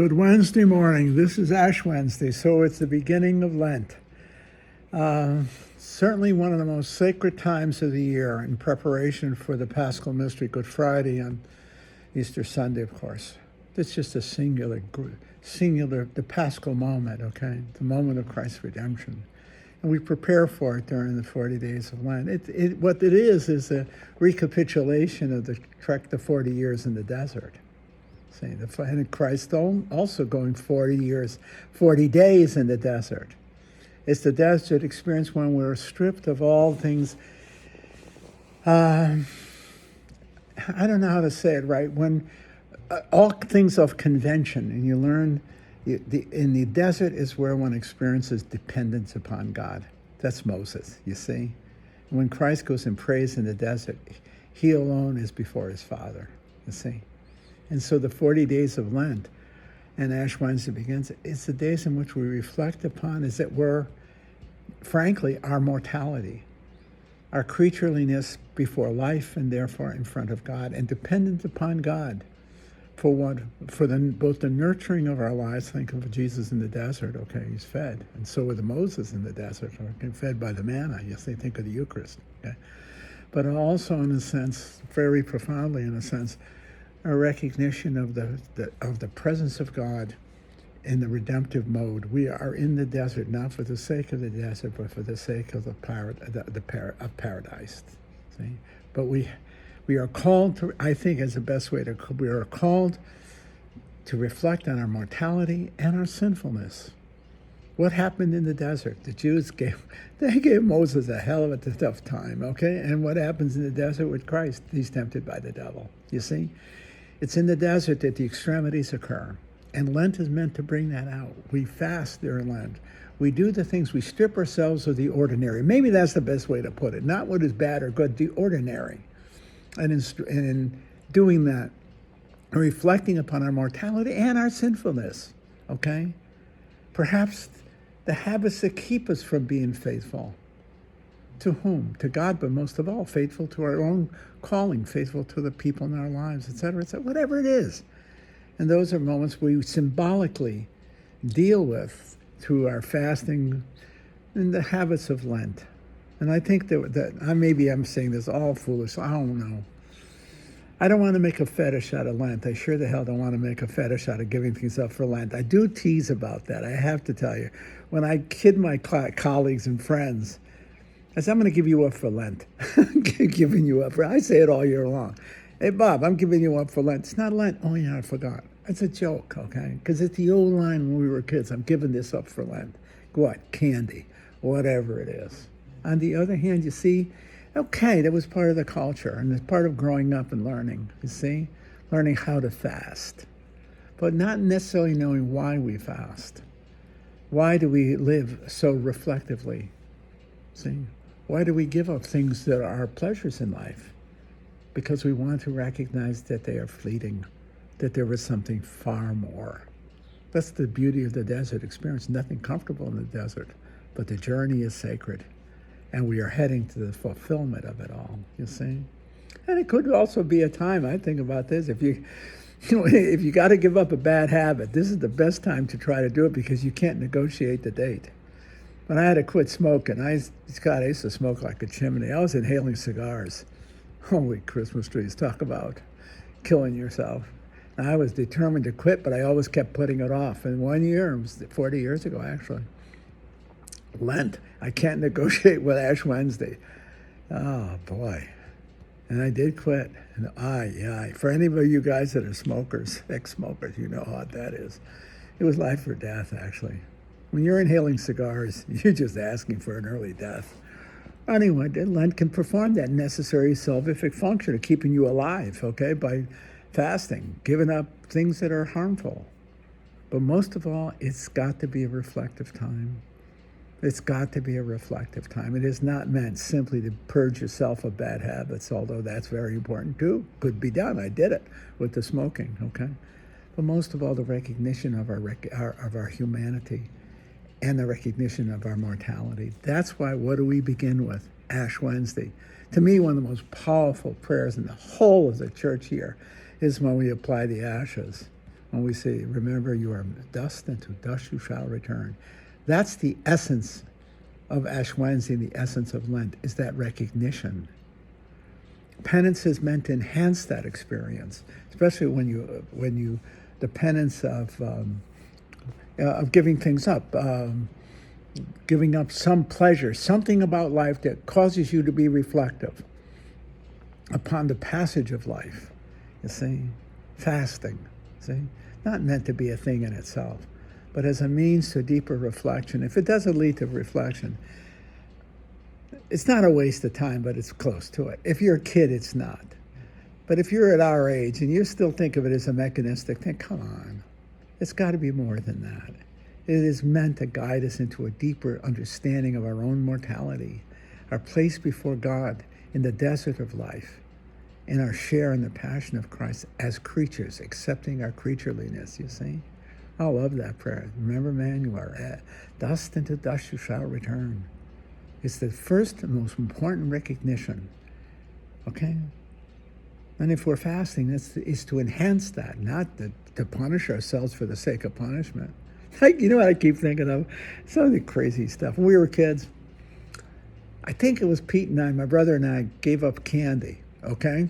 Good Wednesday morning. This is Ash Wednesday, so it's the beginning of Lent. Certainly one of the most sacred times of the year in preparation for the Paschal Mystery, Good Friday and Easter Sunday, of course. It's just a singular, the Paschal moment, okay? The moment of Christ's redemption. And we prepare for it during the 40 days of Lent. What it is a recapitulation of the 40 years in the desert. And Christ also going 40 days in the desert. It's the desert experience when we're stripped of all things. I don't know how to say it right. When all things of convention, and you learn in the desert is where one experiences dependence upon God. That's Moses, you see. When Christ goes and prays in the desert, he alone is before his Father, you see. And so the 40 days of Lent and Ash Wednesday begins. It's the days in which we reflect upon, as it were, frankly, our mortality, our creatureliness before life and therefore in front of God, and dependent upon God for both the nurturing of our lives. Think of Jesus in the desert, okay, he's fed. And so with Moses in the desert, okay, fed by the manna. Yes, they think of the Eucharist, okay. But also in a sense, very profoundly in a sense, a recognition of the presence of God in the redemptive mode. We are in the desert, not for the sake of the desert, but for the sake of paradise. See? But we are called to, I think is the best way we are called to reflect on our mortality and our sinfulness. What happened in the desert? The Jews gave Moses a hell of a tough time, okay? And what happens in the desert with Christ? He's tempted by the devil, you see? It's in the desert that the extremities occur. And Lent is meant to bring that out. We fast during Lent. We do the things, we strip ourselves of the ordinary. Maybe that's the best way to put it. Not what is bad or good, the ordinary. And in doing that, reflecting upon our mortality and our sinfulness, okay? Perhaps the habits that keep us from being faithful. To whom? To God, but most of all, faithful to our own calling, faithful to the people in our lives, etc., whatever it is. And those are moments we symbolically deal with through our fasting and the habits of Lent. And I think that maybe I'm saying this all foolish, I don't know. I don't want to make a fetish out of Lent. I sure the hell don't want to make a fetish out of giving things up for Lent. I do tease about that, I have to tell you. When I kid my colleagues and friends, I said, I'm going to give you up for Lent. Giving you up for, I say it all year long. Hey, Bob, I'm giving you up for Lent. It's not Lent. Oh, yeah, I forgot. It's a joke, okay? Because it's the old line when we were kids. I'm giving this up for Lent. What? Candy. Whatever it is. On the other hand, you see, okay, that was part of the culture. And it's part of growing up and learning, you see? Learning how to fast. But not necessarily knowing why we fast. Why do we live so reflectively? See? Why do we give up things that are pleasures in life? Because we want to recognize that they are fleeting, that there is something far more. That's the beauty of the desert experience. Nothing comfortable in the desert, but the journey is sacred, and we are heading to the fulfillment of it all, you see? And it could also be a time, I think about this, if you got to give up a bad habit, this is the best time to try to do it because you can't negotiate the date. When I had to quit smoking, I used to smoke like a chimney. I was inhaling cigars. Holy Christmas trees, talk about killing yourself. And I was determined to quit, but I always kept putting it off. And 1 year, it was 40 years ago actually, Lent, I can't negotiate with Ash Wednesday. Oh boy. And I did quit. And for any of you guys that are smokers, ex-smokers, you know how that is. It was life or death actually. When you're inhaling cigars, you're just asking for an early death. Anyway, Lent can perform that necessary salvific function of keeping you alive, okay, by fasting, giving up things that are harmful. But most of all, it's got to be a reflective time. It's got to be a reflective time. It is not meant simply to purge yourself of bad habits, although that's very important too. Could be done. I did it with the smoking, okay? But most of all, the recognition of our humanity and the recognition of our mortality. That's why, what do we begin with? Ash Wednesday. To me, one of the most powerful prayers in the whole of the church year is when we apply the ashes. When we say, remember, you are dust, and to dust you shall return. That's the essence of Ash Wednesday, the essence of Lent, is that recognition. Penance is meant to enhance that experience, especially when you the penance of giving things up, giving up some pleasure, something about life that causes you to be reflective upon the passage of life. You see, fasting. See, not meant to be a thing in itself, but as a means to deeper reflection. If it doesn't lead to reflection, it's not a waste of time, but it's close to it. If you're a kid, it's not. But if you're at our age and you still think of it as a mechanistic thing, come on. It's got to be more than that. It is meant to guide us into a deeper understanding of our own mortality, our place before God in the desert of life, and our share in the passion of Christ as creatures, accepting our creatureliness, you see? I love that prayer. Remember, man, you are dust, and to dust you shall return. It's the first and most important recognition, okay? And if we're fasting, it's to enhance that, not to punish ourselves for the sake of punishment. Like, you know what I keep thinking of? Some of the crazy stuff. When we were kids, I think it was Pete and I, my brother and I, gave up candy, okay?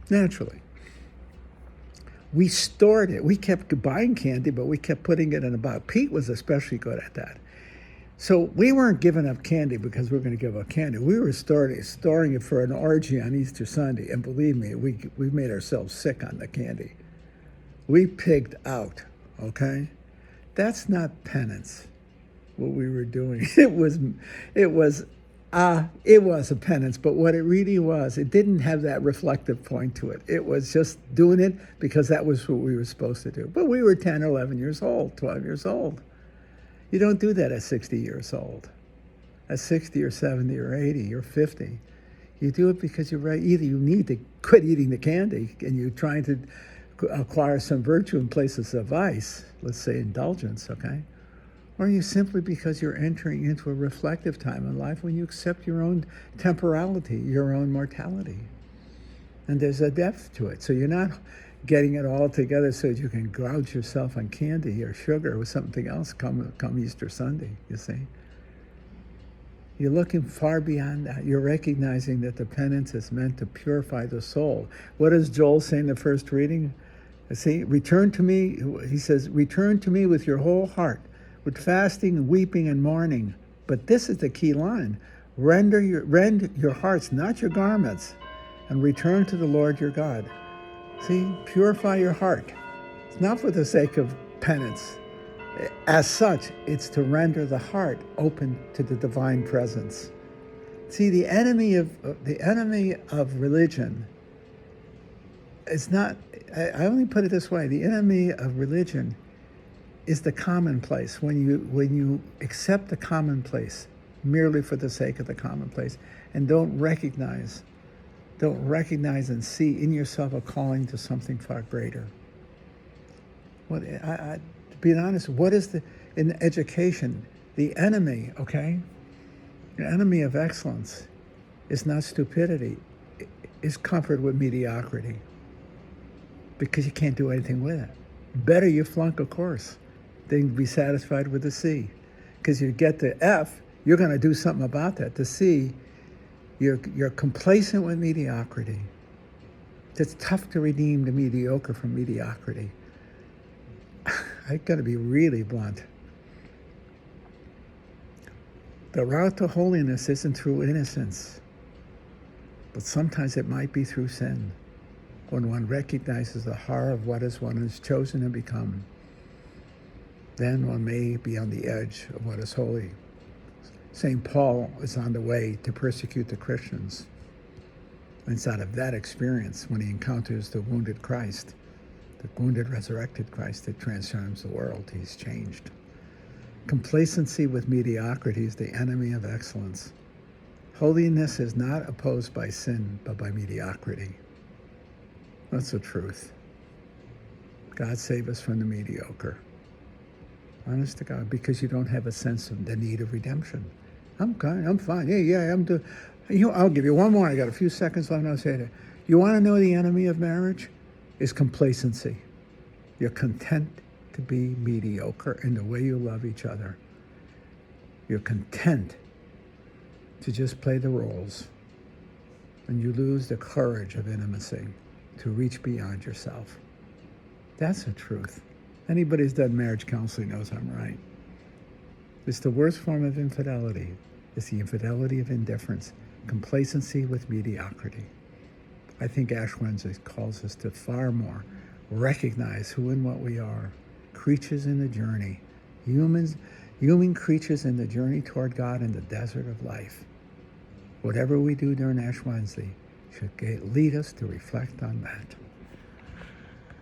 Naturally. We stored it. We kept buying candy, but we kept putting it in a box. Pete was especially good at that. So we weren't giving up candy because we were going to give up candy. We were storing it for an orgy on Easter Sunday. And believe me, we made ourselves sick on the candy. We pigged out, okay? That's not penance, what we were doing. It was a penance, but what it really was, it didn't have that reflective point to it. It was just doing it because that was what we were supposed to do. But we were 10, 11 years old, 12 years old. You don't do that at 60 years old. At 60 or 70 or 80 or 50. You do it because you're right. Either you need to quit eating the candy and you're trying to acquire some virtue in places of vice, let's say indulgence, okay? Or you simply because you're entering into a reflective time in life when you accept your own temporality, your own mortality. And there's a depth to it. So you're not getting it all together so that you can gouge yourself on candy or sugar or something else come Easter Sunday, you see. You're looking far beyond that. You're recognizing that the penance is meant to purify the soul. What does Joel say in the first reading? See, return to me, he says, return to me with your whole heart, with fasting and weeping and mourning. But this is the key line. Rend your hearts, not your garments, and return to the Lord your God. See, purify your heart. It's not for the sake of penance. As such, it's to render the heart open to the divine presence. See, the enemy of religion is not. I only put it this way: the enemy of religion is the commonplace. When you accept the commonplace merely for the sake of the commonplace, and don't recognize and see in yourself a calling to something far greater. What to be honest, what is in education, the enemy, okay? The enemy of excellence is not stupidity, is comfort with mediocrity. Because you can't do anything with it. Better you flunk a course than be satisfied with the C. Because you get the F, you're going to do something about that. The C, you're complacent with mediocrity. It's tough to redeem the mediocre from mediocrity. I've got to be really blunt. The route to holiness isn't through innocence, but sometimes it might be through sin. When one recognizes the horror of what one has chosen to become, then one may be on the edge of what is holy. St. Paul is on the way to persecute the Christians. And it's out of that experience, when he encounters the wounded Christ, the wounded resurrected Christ that transforms the world, he's changed. Complacency with mediocrity is the enemy of excellence. Holiness is not opposed by sin, but by mediocrity. That's the truth. God save us from the mediocre. Honest to God, because you don't have a sense of the need of redemption. I'm fine. I'll give you one more. I got a few seconds left, and I'll say it. You want to know the enemy of marriage? Is complacency. You're content to be mediocre in the way you love each other. You're content to just play the roles. And you lose the courage of intimacy to reach beyond yourself. That's the truth. Anybody who's done marriage counseling knows I'm right. It's the worst form of infidelity. It's the infidelity of indifference, complacency with mediocrity. I think Ash Wednesday calls us to far more recognize who and what we are, creatures in the journey, human creatures in the journey toward God in the desert of life. Whatever we do during Ash Wednesday should lead us to reflect on that.